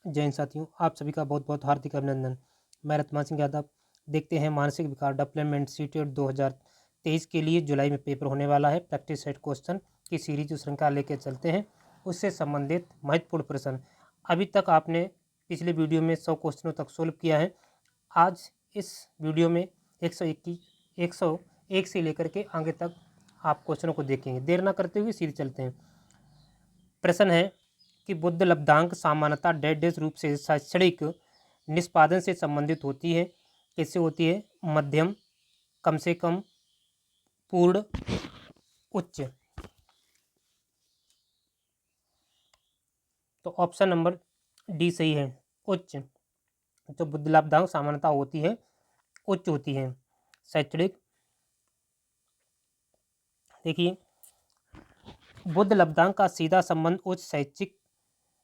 जय हिंद साथियों, आप सभी का बहुत बहुत हार्दिक अभिनंदन। मैं रत्मान सिंह यादव। देखते हैं मानसिक विकार डेवलपमेंट सीटेट 2023 के लिए जुलाई में पेपर होने वाला है। प्रैक्टिस सेट क्वेश्चन की सीरीज श्रृंखला लेकर चलते हैं, उससे संबंधित महत्वपूर्ण प्रश्न। अभी तक आपने पिछले वीडियो में 100 क्वेश्चनों तक सोल्व किया है। आज इस वीडियो में 101 से लेकर के आगे तक आप क्वेश्चनों को देखेंगे। देर ना करते हुए सीधे चलते हैं। प्रश्न है कि बुद्ध लब्धांक सामान्यतः डैश रूप से शैक्षणिक निष्पादन से संबंधित होती है। कैसे होती है? मध्यम, कम से कम, पूर्ण, उच्च। तो ऑप्शन नंबर डी सही है, उच्च। तो बुद्ध लब्धांक सामान्यतः होती है उच्च होती है शैक्षणिक। देखिए, बुद्ध लब्धांक का सीधा संबंध उच्च शैक्षिक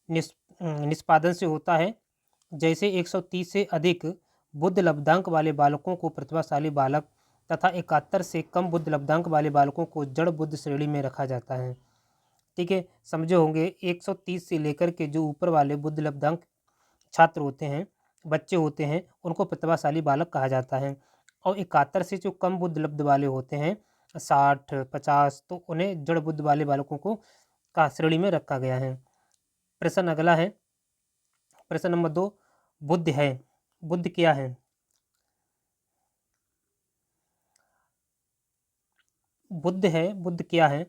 निष्पादन से होता है। जैसे 130 से अधिक बुद्ध लब्धांक वाले बालकों को प्रतिभाशाली बालक तथा 71 से कम बुद्ध लब्धांक वाले बालकों को जड़ बुद्ध श्रेणी में रखा जाता है। ठीक है, समझे होंगे। 130 से लेकर के जो ऊपर वाले बुद्ध लब्धांक छात्र होते हैं, बच्चे होते हैं, उनको प्रतिभाशाली बालक कहा जाता है। और 71 से जो कम बुद्ध लब्ध वाले होते हैं, 60, 50, तो उन्हें जड़ बुद्ध वाले बालकों को का श्रेणी में रखा गया है। प्रश्न अगला है, प्रश्न नंबर 2। बुद्ध है, बुद्ध क्या है? बुद्ध है, बुद्ध क्या है?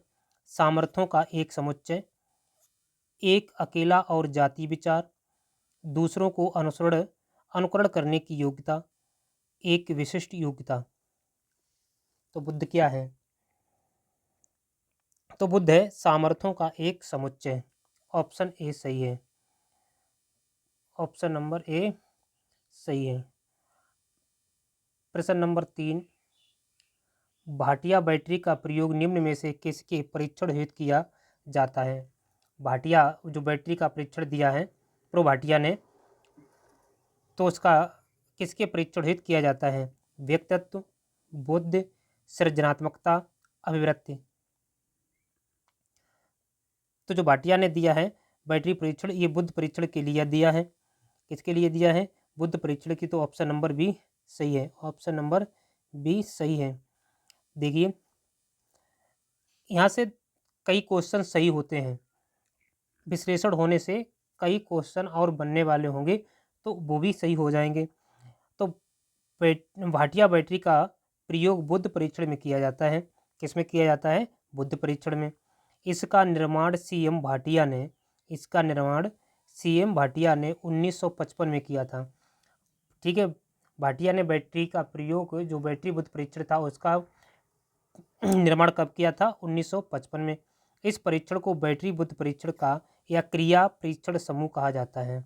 सामर्थ्यों का एक समुच्चय, एक अकेला और जाति विचार, दूसरों को अनुकरण करने की योग्यता, एक विशिष्ट योग्यता। तो बुद्ध क्या है? तो बुद्ध है सामर्थ्यों का एक समुच्चय। ऑप्शन ए सही है, ऑप्शन नंबर ए सही है। प्रश्न नंबर 3। भाटिया बैटरी का प्रयोग निम्न में से किसके परीक्षण हेतु किया जाता है? भाटिया जो बैटरी का परीक्षण दिया है प्रो भाटिया ने, तो उसका किसके परीक्षण हेतु किया जाता है? व्यक्तित्व, बुद्धि, सृजनात्मकता, अभिवृत्ति। तो जो भाटिया ने दिया है बैटरी परीक्षण, ये बुद्ध परीक्षण के लिए दिया है। किसके लिए दिया है? बुद्ध परीक्षण की। तो ऑप्शन नंबर बी सही है, ऑप्शन नंबर बी सही है। देखिए, यहाँ से कई क्वेश्चन सही होते हैं, विश्लेषण होने से कई क्वेश्चन और बनने वाले होंगे, तो वो भी सही हो जाएंगे। तो भाटिया बैटरी का प्रयोग बुद्ध परीक्षण में किया जाता है। किसमें किया जाता है? बुद्ध परीक्षण में। इसका निर्माण सीएम भाटिया ने 1955 में किया था। ठीक है, भाटिया ने बैटरी का प्रयोग, जो बैटरी बुद्ध परीक्षण था, उसका निर्माण कब किया था? 1955 में। इस परीक्षण को बैटरी बुद्ध परीक्षण का या क्रिया परीक्षण समूह कहा जाता है।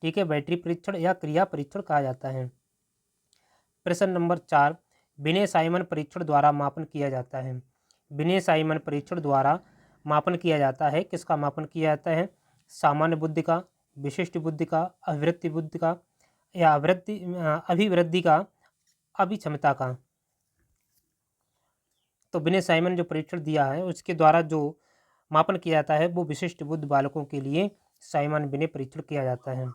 ठीक है, बैटरी परीक्षण या क्रिया परीक्षण कहा जाता है। प्रश्न नंबर 4। विनय साइमन परीक्षण द्वारा मापन किया जाता है। विनय साइमन परीक्षण द्वारा मापन किया जाता है। किसका मापन किया जाता है? सामान्य बुद्धि का, विशिष्ट बुद्धि का, अभिवृत्ति बुद्धि का, या अभिवृद्धि का, अभिक्षमता का। तो विनय साइमन जो परीक्षण दिया है उसके द्वारा जो मापन किया जाता है वो विशिष्ट बुद्ध बालकों के लिए साइमन विनय परीक्षण किया जाता है।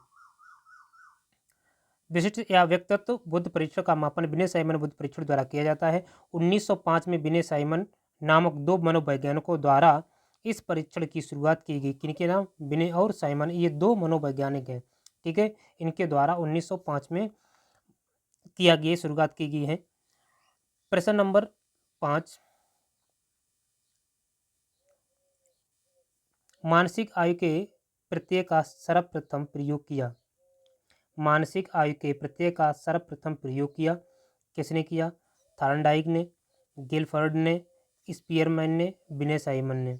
विशिष्ट या व्यक्तित्व बुद्ध परीक्षण का मापन विनय साइमन बुद्ध परीक्षण द्वारा किया जाता है। 1905 में विनय साइमन नामक 2 मनोवैज्ञानिकों द्वारा इस परीक्षण की शुरुआत की गई। किनके नाम? विनय और साइमन, ये 2 मनोवैज्ञानिक हैं। ठीक है, इनके द्वारा 1905 में किया गया, शुरुआत की गई है। प्रश्न नंबर 5। मानसिक आयु के प्रत्यय का सर्वप्रथम प्रयोग किया। मानसिक आयु के प्रत्यय का सर्वप्रथम प्रयोग किया। किसने किया? थॉर्नडाइक ने, गिलफर्ड ने, स्पीयरमैन ने, विनय साइमन ने।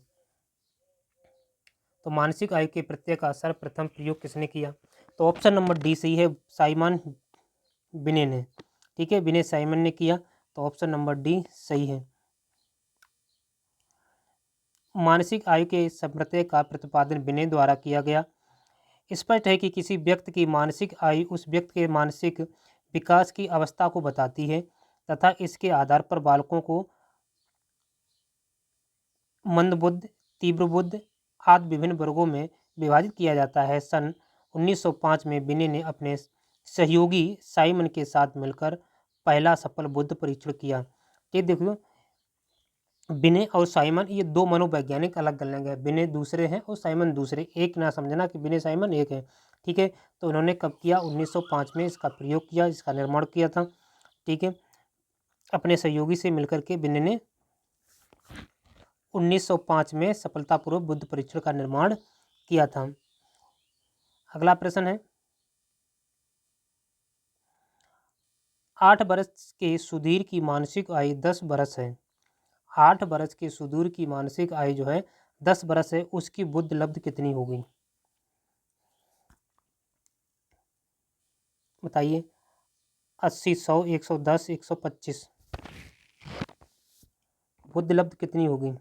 तो मानसिक आयु के प्रत्यय का सर्वप्रथम प्रयोग किसने किया? तो ऑप्शन नंबर डी सही है, साइमन विनय ने। ठीक है, विनय साइमन ने किया, तो ऑप्शन नंबर डी सही है। मानसिक आयु के प्रत्यय का प्रतिपादन विनय द्वारा किया गया। स्पष्ट है कि किसी व्यक्ति की मानसिक आयु उस व्यक्ति के मानसिक विकास की अवस्था को बताती है तथा इसके आधार पर बालकों को मंदबुद्ध, तीव्र बुद्ध आदि विभिन्न वर्गों में विभाजित किया जाता है। सन 1905 में बिने ने अपने सहयोगी साइमन के साथ मिलकर पहला सफल बुद्ध परीक्षण किया। ये देखो, बिने और साइमन ये दो मनोवैज्ञानिक अलग अलग हैं। बिने दूसरे हैं और साइमन दूसरे, एक ना समझना कि बिने साइमन एक है। ठीक है, तो उन्होंने कब किया? 1905 में इसका प्रयोग किया, इसका निर्माण किया था। ठीक है, अपने सहयोगी से मिलकर के बिने ने 1905 में सफलतापूर्वक बुद्ध परीक्षण का निर्माण किया था। अगला प्रश्न है, 8 वर्ष के सुधीर की मानसिक आयु 10 वर्ष है। 8 वर्ष के सुदूर की मानसिक आयु जो है 10 वर्ष है, उसकी बुद्ध लब्ध कितनी होगी? बताइए। 80, 100, 110, 125, बुद्ध लब्ध कितनी होगी?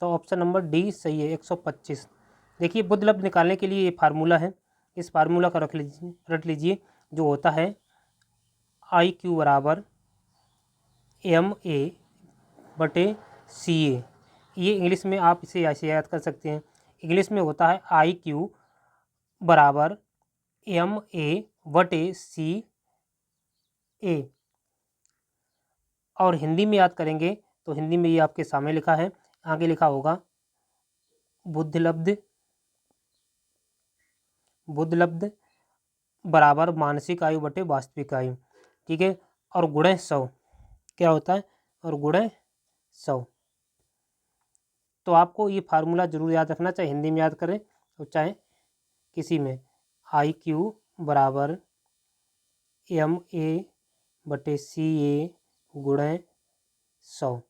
तो ऑप्शन नंबर डी सही है, 125। देखिए, बुद्ध लब्ध निकालने के लिए ये फार्मूला है, इस फार्मूला का रट लीजिए, जो होता है आई क्यू बराबर एम ए बटे सी ए। ये इंग्लिश में आप इसे ऐसे याद कर सकते हैं। इंग्लिश में होता है आई क्यू बराबर एम ए बटे सी ए, और हिंदी में याद करेंगे तो हिंदी में ये आपके सामने लिखा है, आगे लिखा होगा बुद्ध लब्ध बराबर मानसिक आयु बटे वास्तविक आयु। ठीक है, और गुणे 100 क्या होता है? और गुणे 100। तो आपको ये फार्मूला जरूर याद रखना, चाहे हिंदी में याद करें और चाहे किसी में। आई क्यू बराबर एम ए बटे सी ए गुणे 100।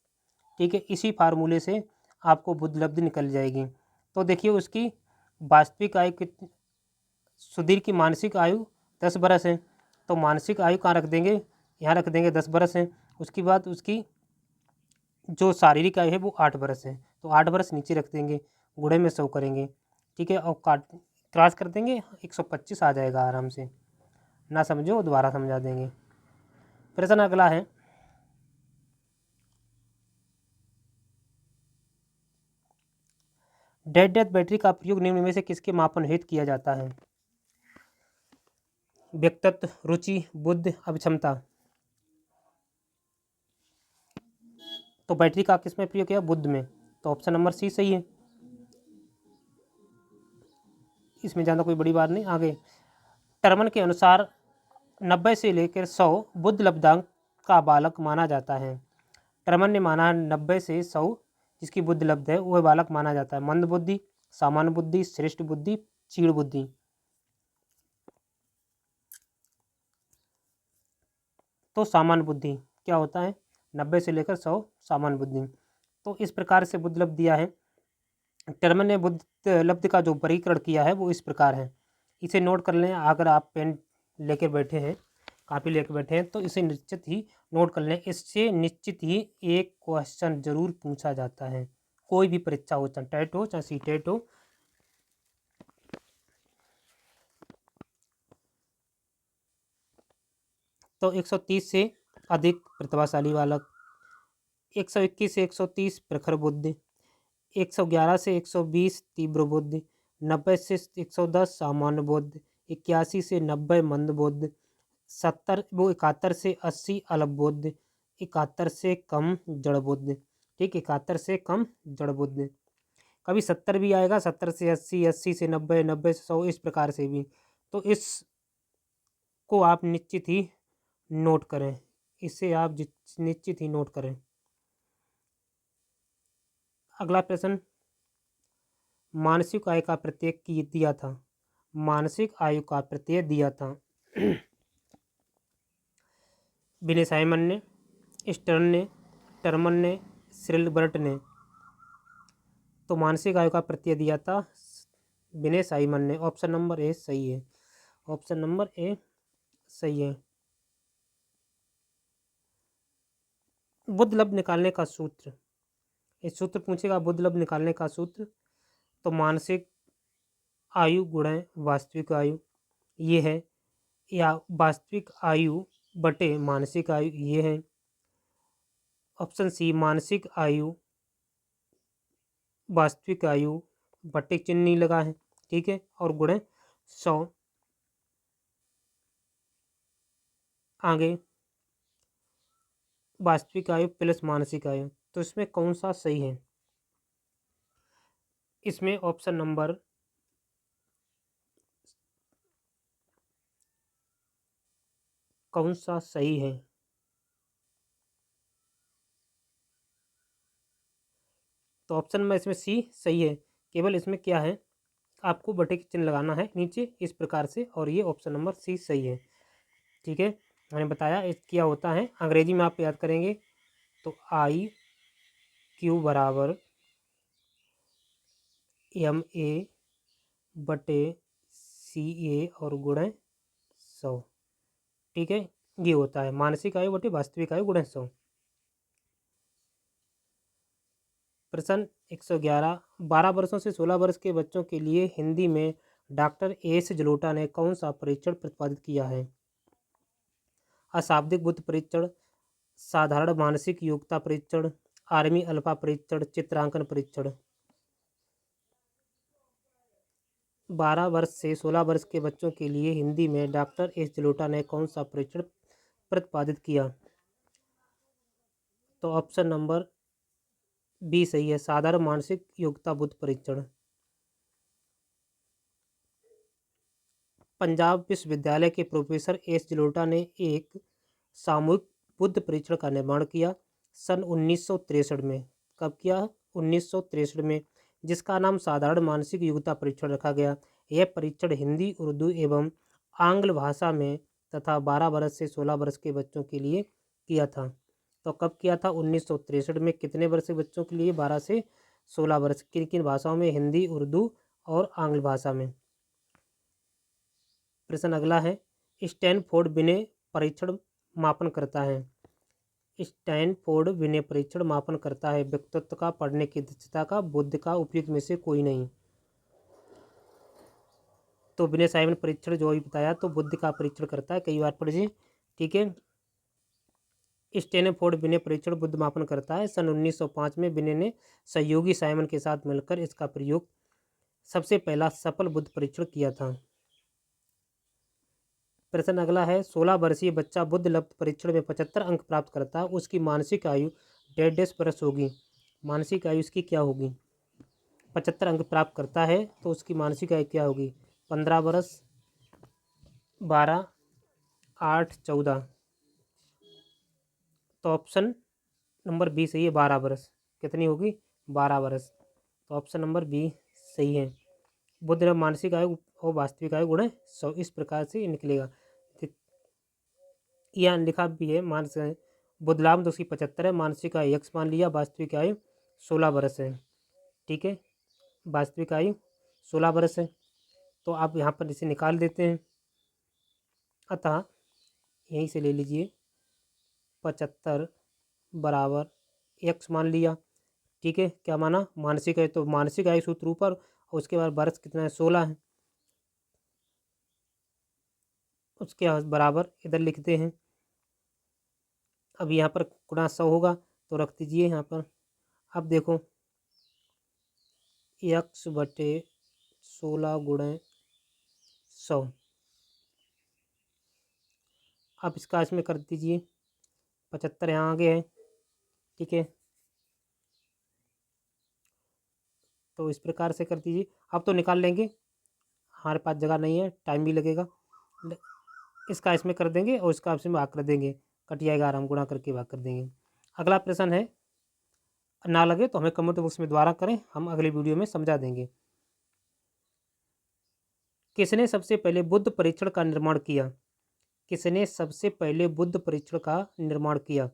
ठीक है, इसी फार्मूले से आपको बुद्ध लब्ध निकल जाएगी। तो देखिए, उसकी वास्तविक आयु कितनी, सुधीर की मानसिक आयु 10 बरस है, तो मानसिक आयु कहाँ रख देंगे? यहाँ रख देंगे, 10 बरस है। उसके बाद उसकी जो शारीरिक आयु है वो 8 बरस है, तो 8 बरस नीचे रख देंगे, गुणे में 100 करेंगे। ठीक है, और क्रॉस कर देंगे, 125 आ जाएगा आराम से। ना समझो दोबारा समझा देंगे। प्रश्न अगला है, डेड डेथ बैटरी का प्रयोग निम्न में से किसके मापन हेतु किया जाता है? व्यक्तित्व, रुचि, बुद्धि, अभिक्षमता। तो बैटरी का किस में प्रयोग किया? बुद्ध में, तो ऑप्शन नंबर सी सही है, इसमें ज़्यादा कोई बड़ी बात नहीं। आगे, टर्मन के अनुसार 90 से लेकर 100 बुद्ध लब्धांक का बालक माना जाता है। टर्मन ने माना 90 से 100 जिसकी बुद्ध लब्ध है वह बालक माना जाता है। मंद बुद्धि, सामान्य बुद्धि, श्रेष्ठ बुद्धि, चीड़ बुद्धि। तो सामान्य बुद्धि क्या होता है? 90 से लेकर 100 सामान्य बुद्धि। तो इस प्रकार से बुद्ध लब्ध दिया है। टर्मन ने बुद्ध लब्ध का जो वर्गीकरण किया है वो इस प्रकार है, इसे नोट कर लें। अगर आप पेन लेकर बैठे हैं, कापी लेकर बैठे हैं, तो इसे निश्चित ही नोट कर लें। इससे निश्चित ही एक क्वेश्चन जरूर पूछा जाता है, कोई भी परीक्षा हो, चाहे टेट हो चाहे सीटेट हो। तो 130 से अधिक प्रतिभाशाली बालक, 121 से 130 प्रखर बुद्धि, 111 से 120 तीव्र बुद्धि, 90 से 110 सामान्य बुद्धि, 81 से 90 मंद बुद्धि, 71 से 80 अल्प बुद्धि, 71 से कम जड़ बुद्धि। ठीक, 71 से कम जड़ बुद्धि। कभी 70 भी आएगा, 70 से 80, 80 से 90, 90 से 100, इस प्रकार से भी। तो इसको आप निश्चित ही नोट करें, इसे आप निश्चित ही नोट करें। अगला प्रश्न, मानसिक आयु का प्रत्यय दिया था। मानसिक आयु का प्रत्यय दिया था विनय साइमन ने, स्टर्न ने, टर्मन ने, सिल्बर्ट ने। तो मानसिक आयु का प्रत्यय दिया था विनय साइमन ने। ऑप्शन नंबर ए सही है, ऑप्शन नंबर ए सही है। बुद्ध लब्ध निकालने का सूत्र, इस सूत्र पूछेगा बुद्ध लब्ध निकालने का सूत्र। तो मानसिक आयु गुणे वास्तविक आयु ये है, या वास्तविक आयु बटे मानसिक आयु ये है। ऑप्शन सी मानसिक आयु वास्तविक आयु बटे चिन्ह नहीं लगा है, ठीक है, और गुणे 100। आगे वास्तविक आयु प्लस मानसिक आयु, तो इसमें कौन सा सही है? इसमें ऑप्शन नंबर कौन सा सही है? तो ऑप्शन में इसमें सी सही है। केवल इसमें क्या है, आपको बटे की चिन्ह लगाना है नीचे इस प्रकार से, और ये ऑप्शन नंबर सी सही है, ठीक है। मैंने बताया क्या होता है, अंग्रेजी में आप याद करेंगे तो आई क्यू बराबर एम ए बटे सी ए और गुणे 100, ठीक है। ये होता है मानसिक आयु बटे वास्तविक आयु गुणे 100। प्रश्न 111, 12 वर्षों से 16 वर्ष के बच्चों के लिए हिंदी में डॉक्टर एस जलोटा ने कौन सा परीक्षण प्रतिपादित किया है? अशाब्दिक बुद्धि परीक्षण, साधारण मानसिक योग्यता परीक्षण, आर्मी अल्फा परीक्षण, चित्रांकन परीक्षण। 12 वर्ष से 16 वर्ष के बच्चों के लिए हिंदी में डॉक्टर एस जलोटा ने कौन सा परीक्षण प्रतिपादित किया? तो ऑप्शन नंबर बी सही है, साधारण मानसिक योग्यता बुद्धि परीक्षण। पंजाब विश्वविद्यालय के प्रोफेसर एस जलोटा ने एक सामूहिक बुद्धि परीक्षण का निर्माण किया सन 1963 में। कब किया? 1963 में, जिसका नाम साधारण मानसिक योग्यता परीक्षण रखा गया। यह परीक्षण हिंदी, उर्दू एवं आंग्ल भाषा में तथा 12 वर्ष से 16 वर्ष के बच्चों के लिए किया था। तो कब किया था? 1963 में। कितने वर्ष के बच्चों के लिए? 12 से 16 वर्ष। किन किन भाषाओं में? हिंदी, उर्दू और आंग्ल भाषा में। प्रश्न अगला है, स्टैनफोर्ड बिने परीक्षण मापन करता है। स्टैनफोर्ड विनय परीक्षण मापन करता है व्यक्तित्व का, पढ़ने की दक्षता का, बुद्धि का, उपयुक्त में से कोई नहीं। तो विनय साइमन परीक्षण जो अभी बताया, तो बुद्धि का परीक्षण करता है, कई बार पढ़िए, ठीक है। स्टैनफोर्ड विनय परीक्षण बुद्धि मापन करता है। सन 1905 में विनय ने सहयोगी साइमन के साथ मिलकर इसका प्रयोग सबसे पहला सफल बुद्धि परीक्षण किया था। प्रश्न अगला है, 16 वर्षीय बच्चा बुद्धि लब्ध परीक्षण में 75 अंक प्राप्त करता है, उसकी मानसिक आयु 1.5 वर्ष होगी। मानसिक आयु इसकी क्या होगी? 75 अंक प्राप्त करता है तो उसकी मानसिक आयु क्या होगी? 15 वर्ष, 12, 8, 14। तो ऑप्शन नंबर बी सही है, 12 वर्ष। कितनी होगी? 12 वर्ष। तो ऑप्शन नंबर बी सही है। बुद्ध मानसिक आयु और वास्तविक आयु गुणे 100, इस प्रकार से निकलेगा। यहाँ लिखा भी है, मानसिक बुद्धलाभ तो उसकी 75 है, मानसिक आयु x मान लिया, वास्तविक आयु 16 वर्ष है, ठीक है। वास्तविक आयु 16 वर्ष है, तो आप यहाँ पर इसे निकाल देते हैं। अतः यहीं से ले लीजिए, 75 बराबर x मान लिया, ठीक है। क्या माना? मानसिक आयु, तो मानसिक आयु सूत्र ऊपर और उसके बाद वर्ष कितना है? 16 है। उसके बराबर इधर लिखते हैं। अब यहाँ पर गुणा 100 होगा तो रख दीजिए यहाँ पर। अब देखो, x बटे 16 गुणे 100। अब इसका इसमें कर दीजिए, 75 यहाँ आगे है, ठीक है। तो इस प्रकार से कर दीजिए। अब तो निकाल लेंगे, हमारे पास जगह नहीं है, टाइम भी लगेगा। इसका इसमें कर देंगे और इसका इसमें भाग कर देंगे, कट जाएगा, आराम गुणा करके भाग कर देंगे। अगला प्रश्न है, ना लगे तो हमें कमेंट बॉक्स में द्वारा करें, हम अगले वीडियो में समझा देंगे। किसने सबसे पहले बुद्ध परीक्षण का निर्माण किया? किसने सबसे पहले बुद्ध परीक्षण का निर्माण किया?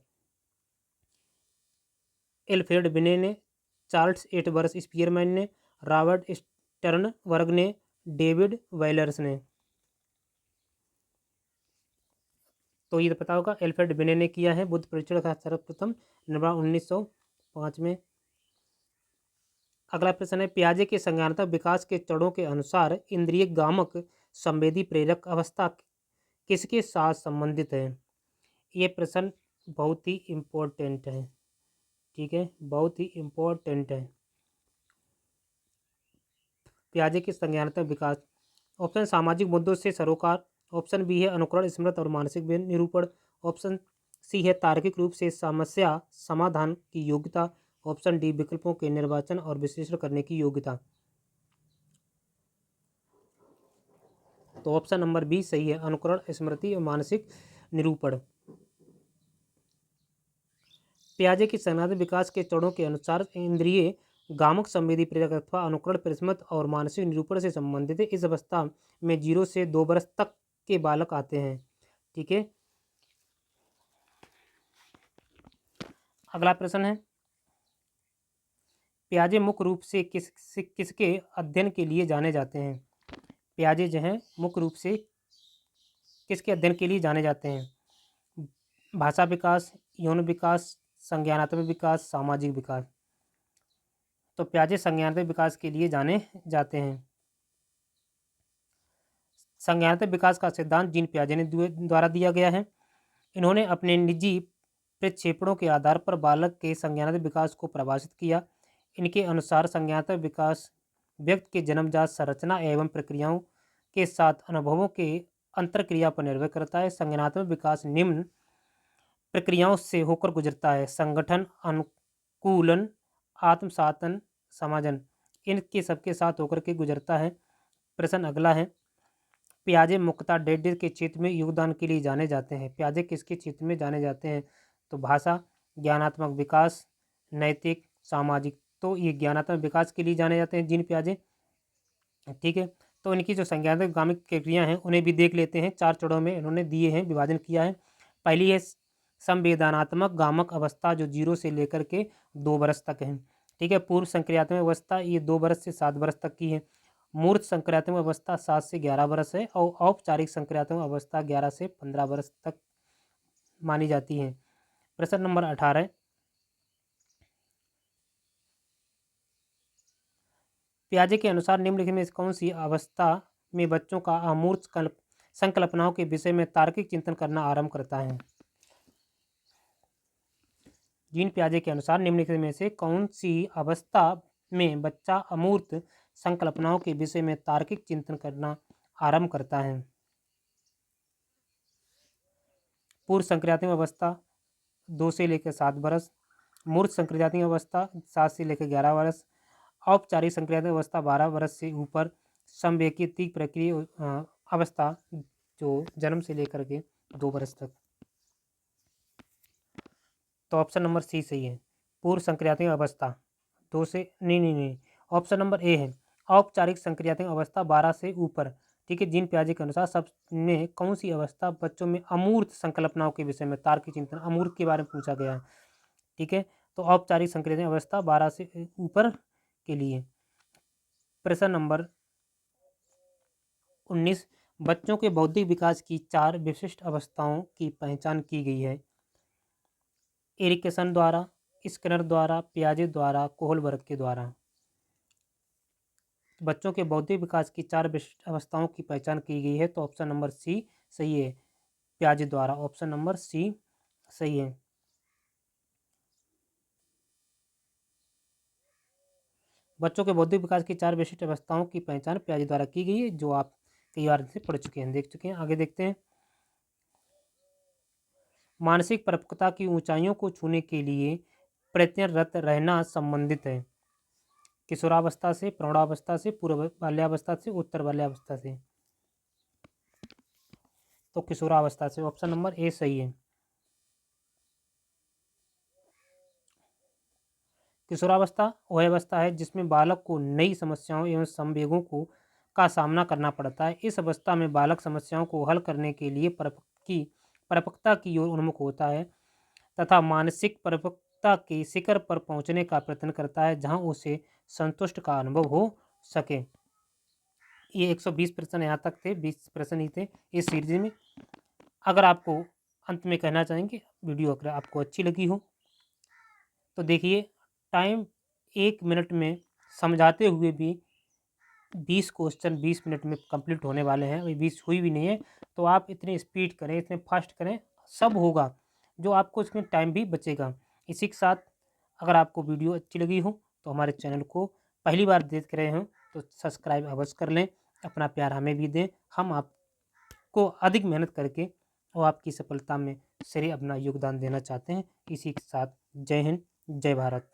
एल्फ्रेड बिने ने, चार्ल्स एटवर्स स्पीयरमैन ने, रॉबर्ट स्टर्नबर्ग ने, डेविड वेलर्स ने। तो ये पता होगा, एल्फ्रेड बिने ने किया है बुद्ध परीक्षण का सर्वप्रथम निर्माण 1905 में। अगला प्रश्न है, पियाजे के संज्ञानात्मक विकास के चरणों के अनुसार इंद्रिय गामक संवेदी प्रेरक अवस्था किसके साथ संबंधित है? ये प्रश्न बहुत ही इम्पोर्टेंट है, ठीक है, बहुत ही इम्पोर्टेंट है। पियाजे के संज्ञानात्मक विकास। ऑप्शन सामाजिक मुद्दों से सरोकार। ऑप्शन बी है अनुकरण, स्मृति और मानसिक निरूपण। ऑप्शन सी है तार्किक रूप से समस्या समाधान की योग्यता। ऑप्शन डी विकल्पों के निर्वाचन और विश्लेषण करने की योग्यता। तो ऑप्शन नंबर बी सही है, अनुकरण, स्मृति और मानसिक निरूपण। पियाजे की संज्ञानात्मक विकास के चरणों के अनुसार इंद्रिय गामक संवेदी प्रेरक अथवा अनुकरण परिस्मृत और मानसिक निरूपण से संबंधित है। इस अवस्था में 0 से 2 वर्ष तक के बालक आते हैं। ठीक है, अगला प्रश्न है, पियाजे मुख्य रूप से किसके अध्ययन के लिए जाने जाते हैं? पियाजे जो हैं मुख्य रूप से किसके अध्ययन के लिए जाने जाते हैं? भाषा विकास, यौन विकास, संज्ञानात्मक विकास, सामाजिक विकास। तो पियाजे संज्ञानात्मक विकास के लिए जाने जाते हैं। संज्ञानात्मक विकास का सिद्धांत जीन पियाजे ने द्वारा दिया गया है। इन्होंने अपने निजी प्रक्षेपणों के आधार पर बालक के संज्ञानात्मक विकास को परिभाषित किया। इनके अनुसार संज्ञानात्मक विकास व्यक्ति के जन्मजात संरचना एवं प्रक्रियाओं के साथ अनुभवों के अंतरक्रिया पर निर्भर करता है। संज्ञानात्मक विकास निम्न प्रक्रियाओं से होकर गुजरता है: संगठन, अनुकूलन, आत्मसातन, समाजन। इनके सबके साथ होकर के गुजरता है। प्रश्न अगला है, पियाजे मुख्यतः डेढ़ के क्षेत्र में योगदान के लिए जाने जाते हैं। पियाजे किसके क्षेत्र में जाने जाते हैं? तो भाषा, ज्ञानात्मक विकास, नैतिक, सामाजिक। तो ये ज्ञानात्मक विकास के लिए जाने जाते हैं जीन पियाजे। ठीक है, तो इनकी जो संज्ञानात्मक गामिक प्रक्रिया हैं उन्हें भी देख लेते हैं। 4 चरणों में इन्होंने दिए हैं, विभाजन किया है। पहली है संवेदनात्मक गामक अवस्था, जो 0 से लेकर के 2 वर्ष तक है। ठीक है, पूर्व संक्रियात्मक अवस्था ये 2 वर्ष से 7 वर्ष तक की है। मूर्त संक्रियात्मक अवस्था 7 से 11 वर्ष है और औपचारिक संक्रियात्मक अवस्था 11 से 15 वर्ष तक मानी जाती है। प्रश्न नंबर 18, पियाजे के अनुसार निम्नलिखित में कौन सी अवस्था में बच्चों का अमूर्त संकल्पनाओं के विषय में तार्किक चिंतन करना आरंभ करता है? जीन पियाजे के अनुसार निम्नलिखित में से कौन सी अवस्था में बच्चा अमूर्त संकल्पनाओं के विषय में तार्किक चिंतन करना आरंभ करता है? पूर्व संक्रियात्मक अवस्था 2 से लेकर 7 वर्ष, मूर्त संक्रियात्मक अवस्था 7 से लेकर 11 वर्ष, औपचारिक संक्रियात्मक अवस्था 12 वर्ष से ऊपर, संवेदी प्रक्रिया अवस्था जो जन्म से लेकर के 2 वर्ष तक। तो ऑप्शन नंबर सी सही है, पूर्व संक्रियात्मक अवस्था 2 से नहीं, ऑप्शन नंबर ए है, औपचारिक संक्रियात्मक अवस्था 12 से ऊपर। ठीक है, जीन पियाजे के अनुसार सब में कौन सी अवस्था बच्चों में अमूर्त संकल्पनाओं के विषय में तार्किक चिंतन, अमूर्त के बारे में पूछा गया है। ठीक है, तो औपचारिक संक्रियात्मक अवस्था 12 से ऊपर के लिए। प्रश्न नंबर 19, बच्चों के बौद्धिक विकास की 4 विशिष्ट अवस्थाओं की पहचान की गई है। एरिकसन द्वारा, स्किनर द्वारा, पियाजे द्वारा, कोहलबर्ग के द्वारा। बच्चों के बौद्धिक विकास की 4 विशिष्ट अवस्थाओं की पहचान की गई है। तो ऑप्शन नंबर सी सही है, पियाजे द्वारा। ऑप्शन नंबर सी सही है। बच्चों के बौद्धिक विकास की 4 विशिष्ट अवस्थाओं की पहचान पियाजे द्वारा की गई है, जो आप कई बार से पढ़ चुके हैं, देख चुके हैं। आगे देखते हैं, मानसिक परिपक्वता की ऊंचाइयों को छूने के लिए प्रयत्नरत रहना संबंधित है किशोरावस्था से, प्रौढ़ावस्था से, पूर्व बाल्यावस्था से, उत्तर बाल्यावस्था से। तो किशोरावस्था से, ऑप्शन नंबर ए सही है। किशोरावस्था वह अवस्था है जिसमें बालक को नई समस्याओं एवं संवेगों का सामना करना पड़ता है। इस अवस्था में बालक समस्याओं को हल करने के लिए परिपक्वता की ओर उन्मुख होता है तथा मानसिक परिपक्वता के शिखर पर पहुंचने का प्रयत्न करता है, जहां उसे संतुष्ट का अनुभव हो सके। ये 120 प्रश्न यहाँ तक थे, 20 प्रश्न ही थे इस सीरीज में। अगर आपको अंत में कहना चाहेंगे, वीडियो अगर आपको अच्छी लगी हो तो देखिए, टाइम 1 मिनट में समझाते हुए भी 20 क्वेश्चन 20 मिनट में कंप्लीट होने वाले हैं। अभी 20 हुई भी नहीं है, तो आप इतने स्पीड करें, इतने फास्ट करें, सब होगा, जो आपको इसमें टाइम भी बचेगा। इसी के साथ अगर आपको वीडियो अच्छी लगी हो तो हमारे चैनल को पहली बार देख रहे हो तो सब्सक्राइब अवश्य कर लें, अपना प्यार हमें भी दें। हम आपको अधिक मेहनत करके और आपकी सफलता में श्रेय अपना योगदान देना चाहते हैं। इसी के साथ जय हिंद, जय भारत।